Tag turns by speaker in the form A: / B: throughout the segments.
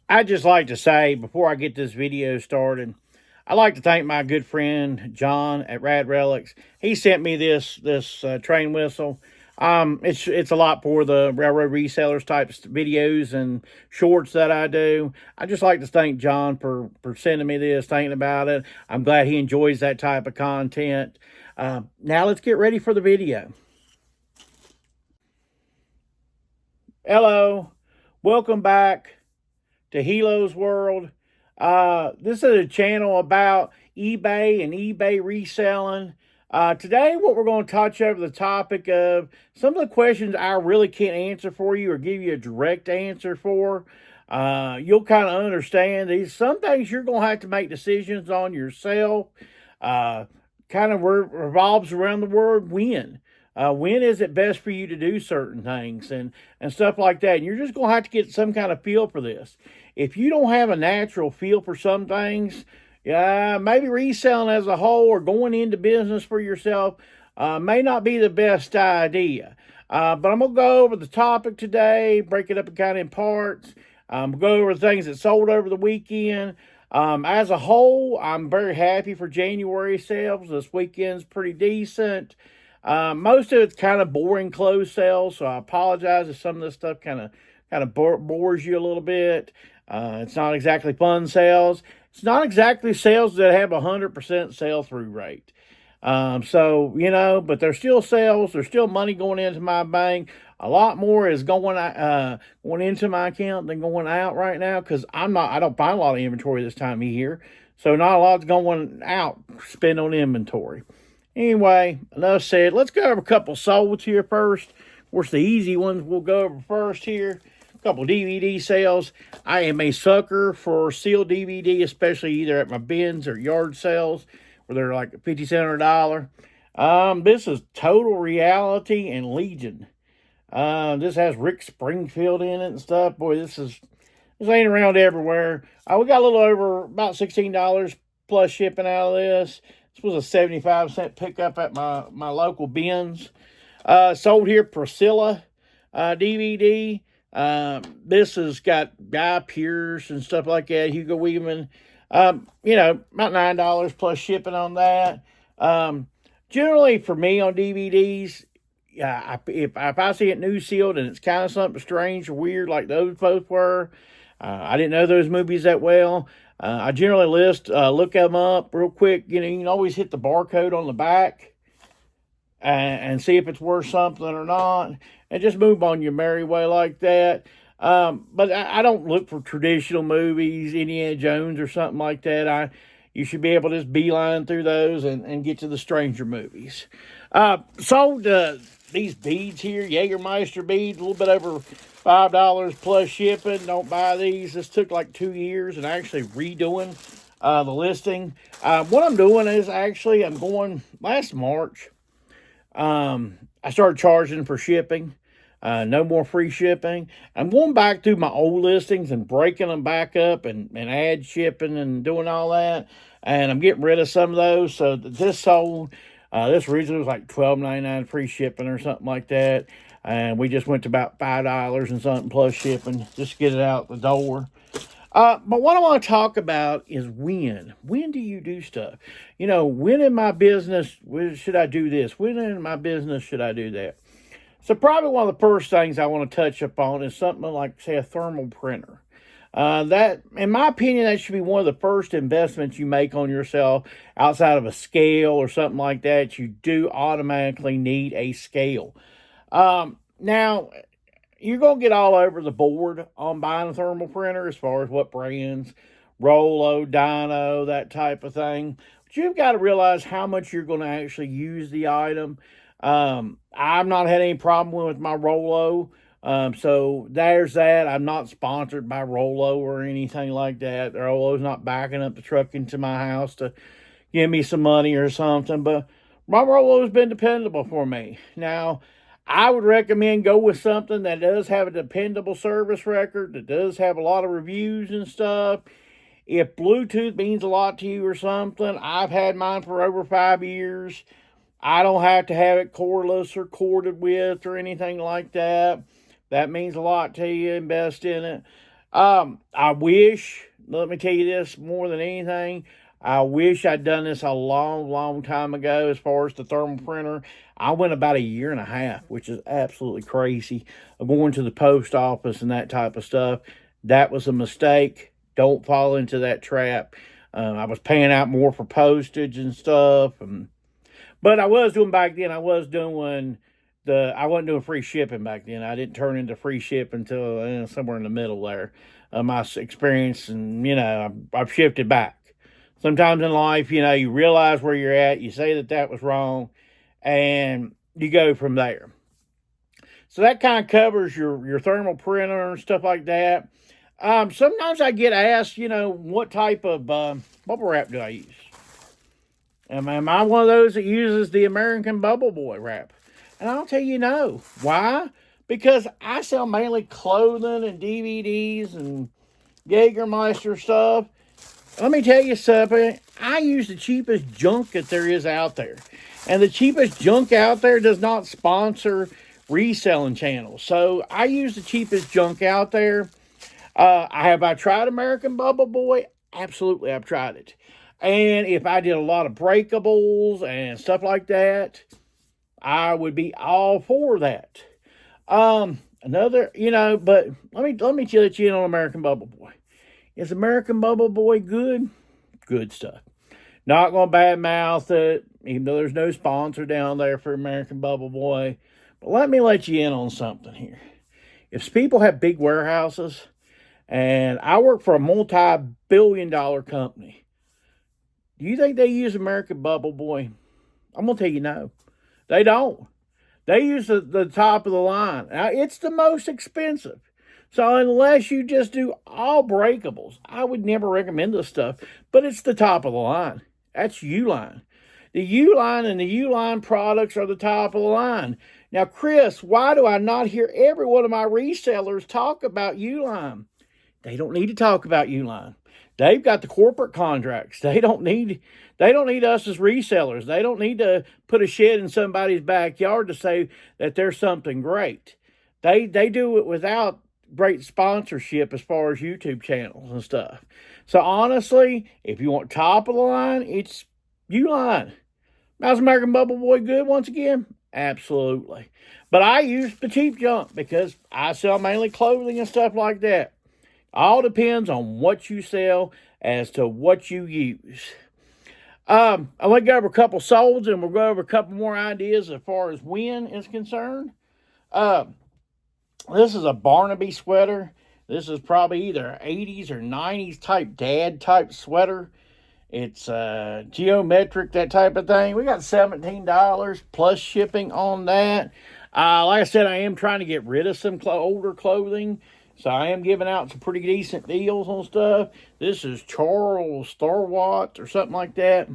A: I'd just like to say, before I get this video started, I'd like to thank my good friend John at Rad Relics. He sent me this train whistle. It's a lot for the railroad resellers types videos and shorts that I do. I just like to thank John for sending me this, thinking about it. I'm glad he enjoys that type of content. Now let's get ready for the video. Hello, welcome back to Hilo's World. This is a channel about eBay and eBay reselling. Today, what we're going to touch over the topic of some of the questions I really can't answer for you or give you a direct answer for. You'll kind of understand these. Some things you're going to have to make decisions on yourself. Kind of revolves around the word when. When is it best for you to do certain things and stuff like that? And you're just going to have to get some kind of feel for this. If you don't have a natural feel for some things, maybe reselling as a whole or going into business for yourself may not be the best idea. But I'm going to go over the topic today, break it up in parts, go over the things that sold over the weekend. As a whole, I'm very happy for January sales. This weekend's pretty decent. Most of it's kind of boring closed sales, so I apologize if some of this stuff kind of bores you a little bit. It's not exactly fun sales. It's not exactly sales that have 100% sell through rate. But there's still sales. There's still money going into my bank. A lot more is going into my account than going out right now because I don't buy a lot of inventory this time of year, so not a lot's going out spent on inventory. Anyway, enough said. Let's go over a couple solds here first. Of course, the easy ones we'll go over first here. A couple DVD sales. I am a sucker for sealed DVD, especially either at my bins or yard sales where they're like 50 cents or $1. This is Total Reality and Legion. This has Rick Springfield in it and stuff. Boy, this ain't around everywhere. We got a little over about $16 plus shipping out of this. This was a 75-cent pickup at my local bins. Sold here Priscilla DVD. This has got Guy Pearce and stuff like that, Hugo Weaving. About $9 plus shipping on that. Generally, for me on DVDs, if I see it new sealed and it's kind of something strange or weird like those both were, I didn't know those movies that well. I generally look them up real quick. You can always hit the barcode on the back and see if it's worth something or not, and just move on your merry way like that. But I don't look for traditional movies, Indiana Jones or something like that. You should be able to just beeline through those and get to the stranger movies. Sold these beads here, Jägermeister beads, a little bit over $5 plus shipping. Don't buy these. This took like 2 years and actually redoing the listing. What I'm doing is I'm going last March. I started charging for shipping. No more free shipping. I'm going back through my old listings and breaking them back up and add shipping and doing all that. And I'm getting rid of some of those. So this sold. This originally was like $12.99 free shipping or something like that. And we just went to about $5 and something plus shipping just to get it out the door. But what I want to talk about is when. When do you do stuff? When in my business should I do this? When in my business should I do that? So probably one of the first things I want to touch upon is something like, say, a thermal printer. That, in my opinion, that should be one of the first investments you make on yourself outside of a scale or something like that. You do automatically need a scale. Now, you're going to get all over the board on buying a thermal printer as far as what brands, Rollo, Dyno, that type of thing. But you've got to realize how much you're going to actually use the item. I've not had any problem with my Rollo. So there's that. I'm not sponsored by Rollo or anything like that. Rollo's not backing up the truck into my house to give me some money or something, but my Rollo's been dependable for me. Now, I would recommend go with something that does have a dependable service record, that does have a lot of reviews and stuff. If Bluetooth means a lot to you or something, I've had mine for over 5 years. I don't have to have it cordless or corded with or anything like that. That means a lot to you. Invest in it. I wish, let me tell you this more than anything, I wish I'd done this a long, long time ago as far as the thermal printer. I went about a year and a half, which is absolutely crazy, of going to the post office and that type of stuff. That was a mistake. Don't fall into that trap. I was paying out more for postage and stuff, but I was doing back then. I wasn't doing free shipping back then. I didn't turn into free shipping until somewhere in the middle there. My experience, and I've shifted back. Sometimes in life, you realize where you're at. You say that was wrong, and you go from there. So that kind of covers your thermal printer and stuff like that. Sometimes I get asked, what type of bubble wrap do I use? Am I one of those that uses the American Bubble Boy wrap? And I'll tell you no. Why? Because I sell mainly clothing and DVDs and Jägermeister stuff. Let me tell you something. I use the cheapest junk that there is out there. And the cheapest junk out there does not sponsor reselling channels. So I use the cheapest junk out there. Have I tried American Bubble Boy? Absolutely, I've tried it. And if I did a lot of breakables and stuff like that, I would be all for that. But let me let you in on American Bubble Boy. Is American Bubble Boy good? Good stuff. Not going to badmouth it, even though there's no sponsor down there for American Bubble Boy. But let me let you in on something here. If people have big warehouses, and I work for a multi-billion-dollar company, do you think they use American Bubble Boy? I'm going to tell you no. They don't. They use the top of the line. Now, it's the most expensive. So unless you just do all breakables, I would never recommend this stuff. But it's the top of the line. That's Uline. The Uline and the Uline products are the top of the line. Now, Chris, why do I not hear every one of my resellers talk about Uline? They don't need to talk about Uline. They've got the corporate contracts. They don't need us as resellers. They don't need to put a shed in somebody's backyard to say that there's something great. They do it without great sponsorship as far as YouTube channels and stuff. So honestly, if you want top of the line, it's Uline. How's American Bubble Boy good once again? Absolutely. But I use the cheap junk because I sell mainly clothing and stuff like that. All depends on what you sell as to what you use. I'm going to go over a couple solds, and we'll go over a couple more ideas as far as when is concerned. This is a Barnaby sweater. This is probably either 80s or 90s type dad type sweater. It's geometric, that type of thing. We got $17 plus shipping on that. Like I said, I am trying to get rid of some older clothing. So I am giving out some pretty decent deals on stuff. This is Charles Starwatt or something like that.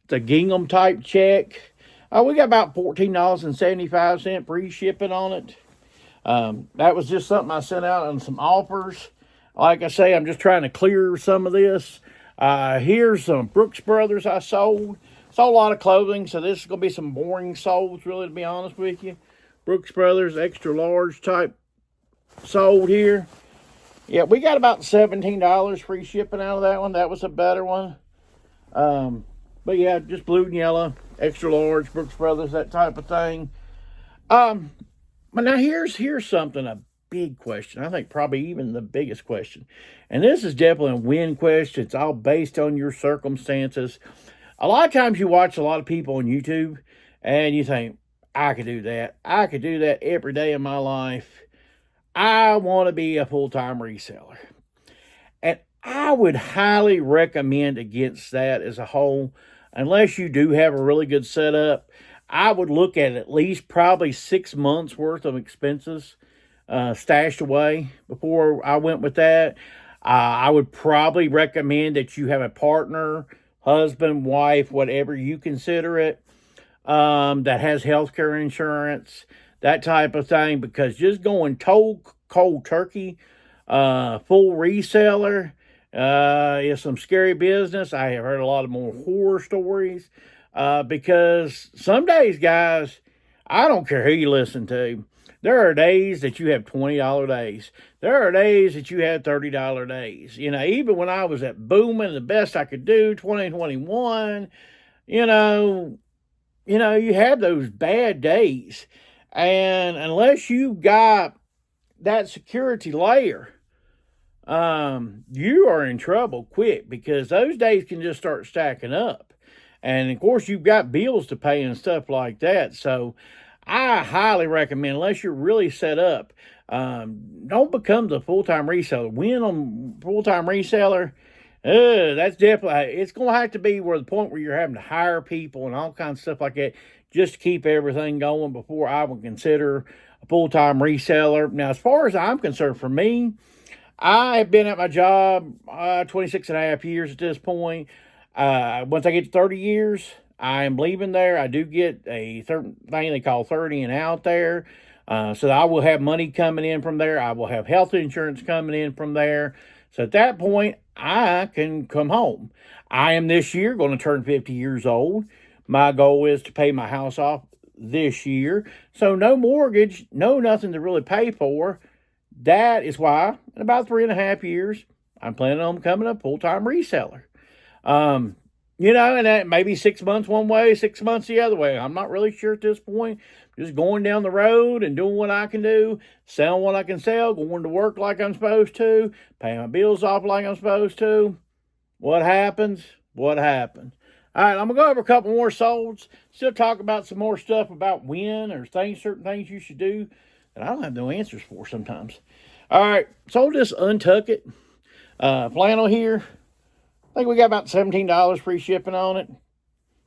A: It's a gingham type check. We got about $14.75 free shipping on it. That was just something I sent out on some offers. Like I say, I'm just trying to clear some of this. Here's some Brooks Brothers I sold. Sold a lot of clothing, so this is going to be some boring solds, really, to be honest with you. Brooks Brothers extra large type sold here. Yeah, we got about $17 free shipping out of that one. That was a better one. But yeah, just blue and yellow, extra large, Brooks Brothers, that type of thing. But now here's something, a big question. I think probably even the biggest question. And this is definitely a win question. It's all based on your circumstances. A lot of times you watch a lot of people on YouTube and you think, I could do that. I could do that every day of my life. I want to be a full-time reseller. And I would highly recommend against that as a whole. Unless you do have a really good setup, I would look at least probably 6 months worth of expenses stashed away before I went with that. I would probably recommend that you have a partner, husband, wife, whatever you consider it, that has healthcare insurance, that type of thing, because just going cold turkey, full reseller, is some scary business. I have heard a lot of more horror stories, because some days, guys, I don't care who you listen to, There are days that you have $20 days. There are days that you have $30 days. Even when I was at booming, the best I could do, 2021, you know, you have those bad days. And unless you got that security layer, you are in trouble quick, because those days can just start stacking up. And of course, you've got bills to pay and stuff like that. So I highly recommend, unless you're really set up, don't become the full-time reseller. Win on full-time reseller, that's definitely, it's going to have to be where the point where you're having to hire people and all kinds of stuff like that just to keep everything going before I would consider a full-time reseller. Now, as far as I'm concerned, for me, I have been at my job 26 and a half years at this point. Once I get to 30 years, I am leaving there. I do get a certain thing they call 30 and out there. So I will have money coming in from there. I will have health insurance coming in from there. So at that point, I can come home. I am this year going to turn 50 years old. My goal is to pay my house off this year. So no mortgage, no nothing to really pay for. That is why in about 3.5 years, I'm planning on becoming a full-time reseller. And that maybe 6 months one way, 6 months the other way. I'm not really sure at this point. Just going down the road and doing what I can do, selling what I can sell, going to work like I'm supposed to, paying my bills off like I'm supposed to. What happens? What happens? All right, I'm going to go over a couple more solds. Still talk about some more stuff about when or certain things you should do that I don't have no answers for sometimes. All right, sold this Untuck It flannel here. I think we got about $17 free shipping on it.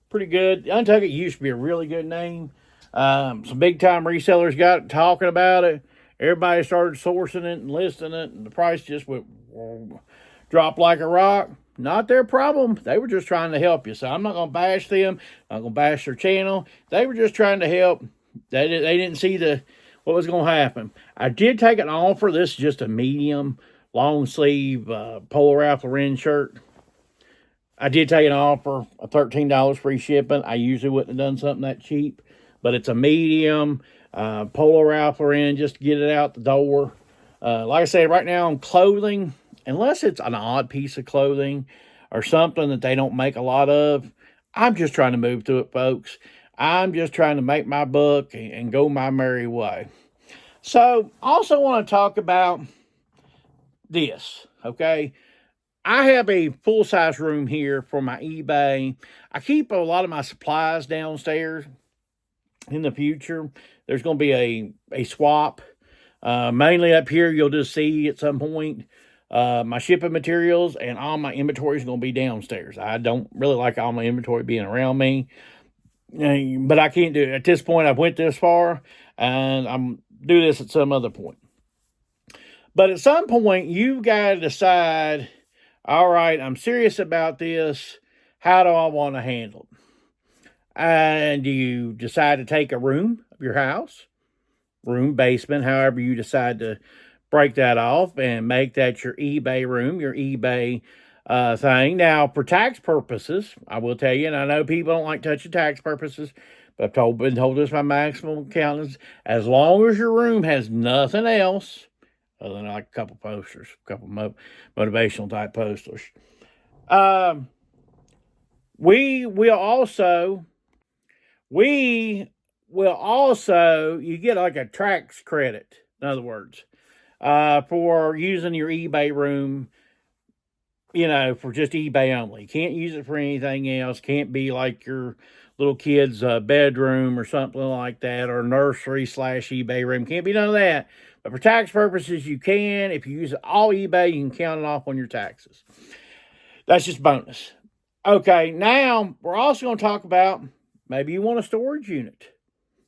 A: Pretty good. Untuck It used to be a really good name. Some big-time resellers got talking about it. Everybody started sourcing it and listing it, and the price just went drop like a rock. Not their problem. They were just trying to help you. So I'm not going to bash them. I'm not going to bash their channel. They were just trying to help. They didn't see what was going to happen. I did take an offer. This is just a medium, long sleeve Polo Ralph Lauren shirt. I did take an offer of $13 free shipping. I usually wouldn't have done something that cheap, but it's a medium Polo Ralph Lauren just to get it out the door. Like I said, right now on clothing, unless it's an odd piece of clothing or something that they don't make a lot of, I'm just trying to move through it, folks. I'm just trying to make my buck and go my merry way. So, also want to talk about this, okay? I have a full-size room here for my eBay. I keep a lot of my supplies downstairs. In the future, there's going to be a swap. Mainly up here, you'll just see at some point my shipping materials and all my inventory is going to be downstairs. I don't really like all my inventory being around me. But I can't do it. At this point, I've went this far, and I'm do this at some other point. But at some point, you've got to decide, all right, I'm serious about this. How do I want to handle it? And do you decide to take a room of your house, room, basement, however you decide to break that off and make that your eBay room, your eBay thing. Now, for tax purposes, I will tell you, and I know people don't like touching tax purposes, but I've been told this by maximum accountants, as long as your room has nothing else, other than like a couple posters, a couple motivational type posters, we will also, you get like a tax credit, in other words, for using your eBay room, for just eBay only. Can't use it for anything else. Can't be like your little kid's bedroom or something like that, or nursery / eBay room. Can't be none of that. But for tax purposes, you can. If you use it all eBay, you can count it off on your taxes. That's just bonus. Okay, now we're also going to talk about maybe you want a storage unit.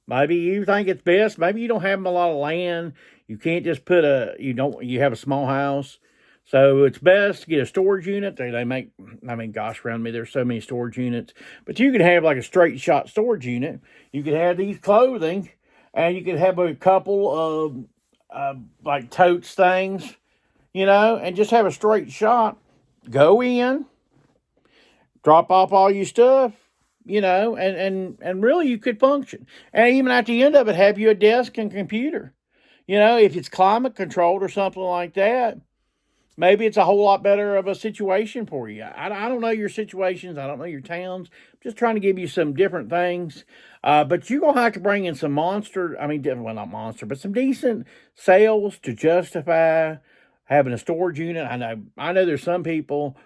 A: Maybe you think it's best. Maybe you don't have a lot of land. You can't just put you have a small house. So it's best to get a storage unit. They make, gosh, around me, there's so many storage units. But you could have like a straight shot storage unit. You could have these clothing, and you could have a couple of like totes things, and just have a straight shot. Go in, drop off all your stuff, and really you could function. And even at the end of it, have you a desk and computer. If it's climate controlled or something like that, maybe it's a whole lot better of a situation for you. I don't know your situations. I don't know your towns. I'm just trying to give you some different things. But you're going to have to bring in some well, not monster, but some decent sales to justify having a storage unit. I know there's some people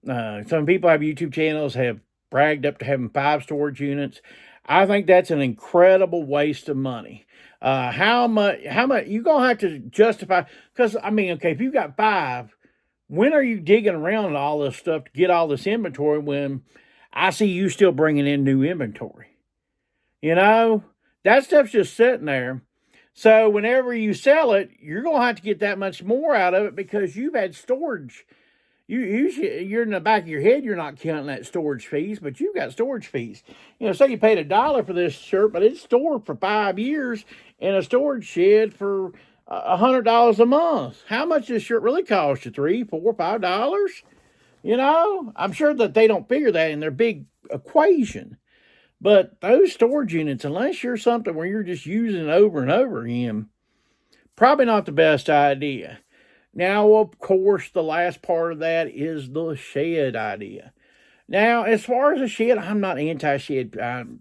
A: have YouTube channels, have bragged up to having 5 storage units. I think that's an incredible waste of money. How much you're going to have to justify? Because, okay, if you've got 5, when are you digging around all this stuff to get all this inventory when I see you still bringing in new inventory? That stuff's just sitting there. So whenever you sell it, you're going to have to get that much more out of it because you've had storage. You're in the back of your head, you're not counting that storage fees, but you've got storage fees. Say you paid $1 for this shirt, but it's stored for 5 years in a storage shed for $100 a month. How much does this shirt really cost you? $3, $4, $5? I'm sure that they don't figure that in their big equation. But those storage units, unless you're something where you're just using it over and over again, probably not the best idea. Now, of course, the last part of that is the shed idea. Now, as far as a shed, I'm not anti-shed.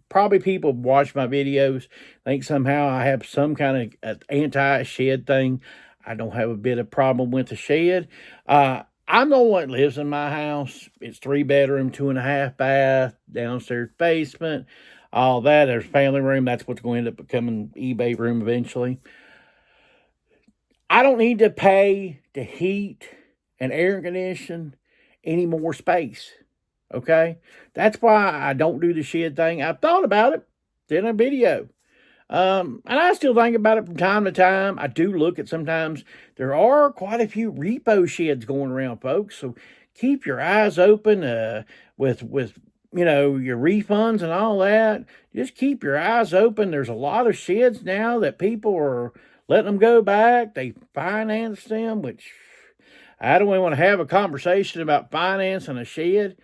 A: Probably people watch my videos, think somehow I have some kind of anti-shed thing. I don't have a bit of problem with the shed. I'm the one that lives in my house. It's 3-bedroom, 2.5 bath, downstairs basement, all that. There's family room. That's what's going to end up becoming eBay room eventually. I don't need to pay to heat and air condition any more space. Okay? That's why I don't do the shed thing. I've thought about it, did a video. And I still think about it from time to time. I do look at sometimes. There are quite a few repo sheds going around, folks. So keep your eyes open with your refunds and all that. Just keep your eyes open. There's a lot of sheds now that people are letting them go back. They finance them, which I don't even want to have a conversation about financing a shed.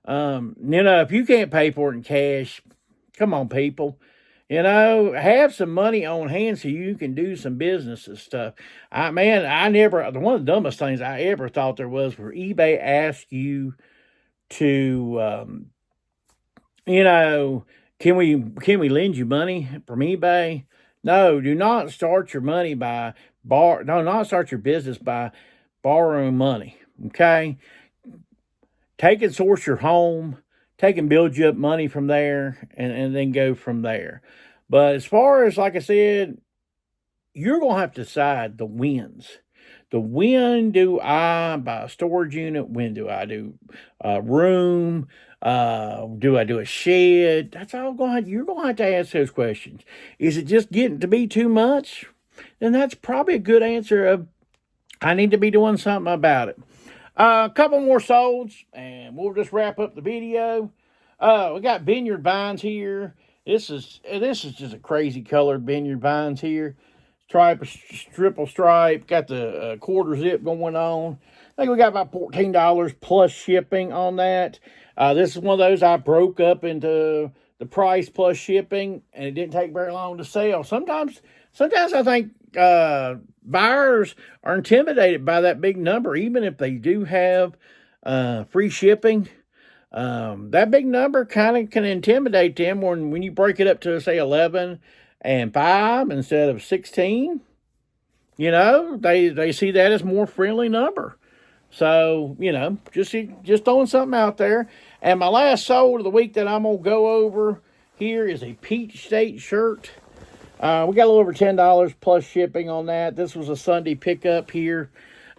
A: If you can't pay for it in cash, come on, people. Have some money on hand so you can do some business and stuff. One of the dumbest things I ever thought there was where eBay asked you to, can we lend you money from eBay? No, do not start your business by borrowing money. Okay? Take and source your home. Take and build you up money from there and then go from there. But as far as, like I said, you're going to have to decide the wins. When do I buy a storage unit? When do I do a room? Do I do a shed? That's all you're going to have to ask those questions. Is it just getting to be too much? Then that's probably a good answer of, I need to be doing something about it. A couple more solds, and we'll just wrap up the video. We got Vineyard Vines here. This is just a crazy colored Vineyard Vines here. Triple stripe. Got the quarter zip going on. I think we got about $14 plus shipping on that. This is one of those I broke up into the price plus shipping, and it didn't take very long to sell. Sometimes I think buyers are intimidated by that big number, even if they do have free shipping. That big number kind of can intimidate them when you break it up to, say, 11 and 5 instead of 16. They see that as a more friendly number. So, just throwing something out there. And my last sold of the week that I'm going to go over here is a Peach State shirt. We got a little over $10 plus shipping on that. This was a Sunday pickup here.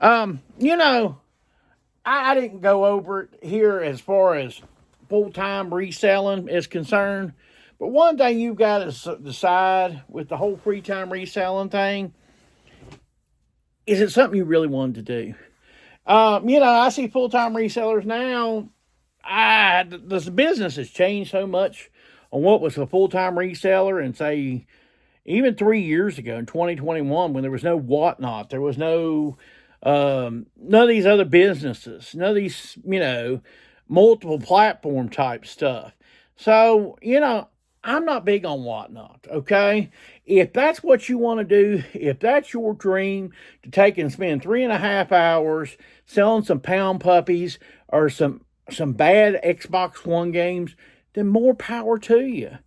A: I didn't go over it here as far as full-time reselling is concerned. But one thing you've got to decide with the whole free time reselling thing, is it something you really wanted to do? I see full-time resellers now. The business has changed so much on what was a full-time reseller and say, even 3 years ago in 2021, when there was no Whatnot, there was no none of these other businesses, none of these, multiple platform type stuff. So, I'm not big on whatnot, okay? If that's what you want to do, if that's your dream to take and spend 3.5 hours selling some pound puppies or some bad Xbox One games, then more power to you.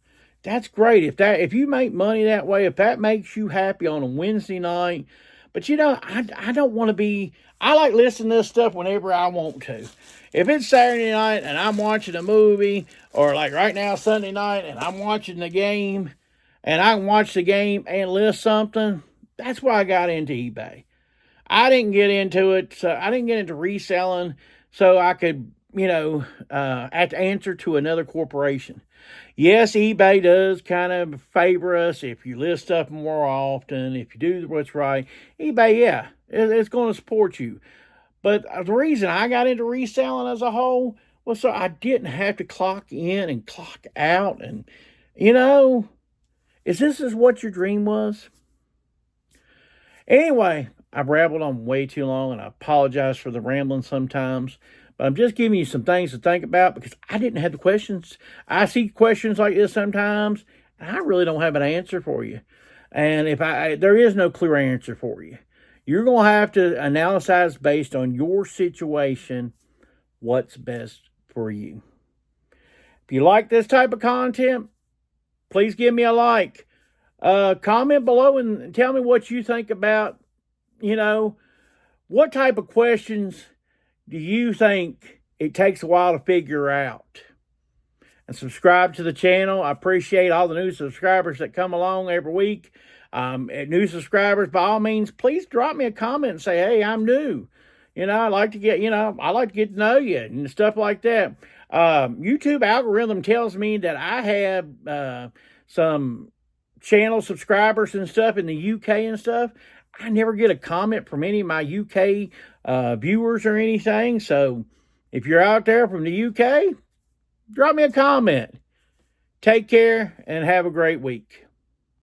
A: That's great. If you make money that way, if that makes you happy on a Wednesday night, but I don't want to be. I like listening to this stuff whenever I want to. If it's Saturday night and I'm watching a movie, or like right now Sunday night and I'm watching the game, and I can watch the game and list something, that's why I got into eBay. I didn't get into it, so I didn't get into reselling, so I could, have to answer to another corporation. Yes, eBay does kind of favor us if you list stuff more often, if you do what's right. eBay, yeah, it's going to support you. But the reason I got into reselling as a whole was so I didn't have to clock in and clock out. And, you know, is what your dream was? Anyway, I've rambled on way too long, and I apologize for the rambling sometimes. But I'm just giving you some things to think about because I didn't have the questions. I see questions like this sometimes, and I really don't have an answer for you. And there is no clear answer for you. You're going to have to analyze based on your situation what's best for you. If you like this type of content, please give me a like. Comment below and tell me what you think about, what type of questions do you think it takes a while to figure out? And subscribe to the channel. I appreciate all the new subscribers that come along every week. New subscribers, by all means, please drop me a comment and say, hey, I'm new. I like to get to know you and stuff like that. YouTube algorithm tells me that I have some channel subscribers and stuff in the UK and stuff. I never get a comment from any of my UK viewers or anything. So if you're out there from the UK, drop me a comment. Take care and have a great week.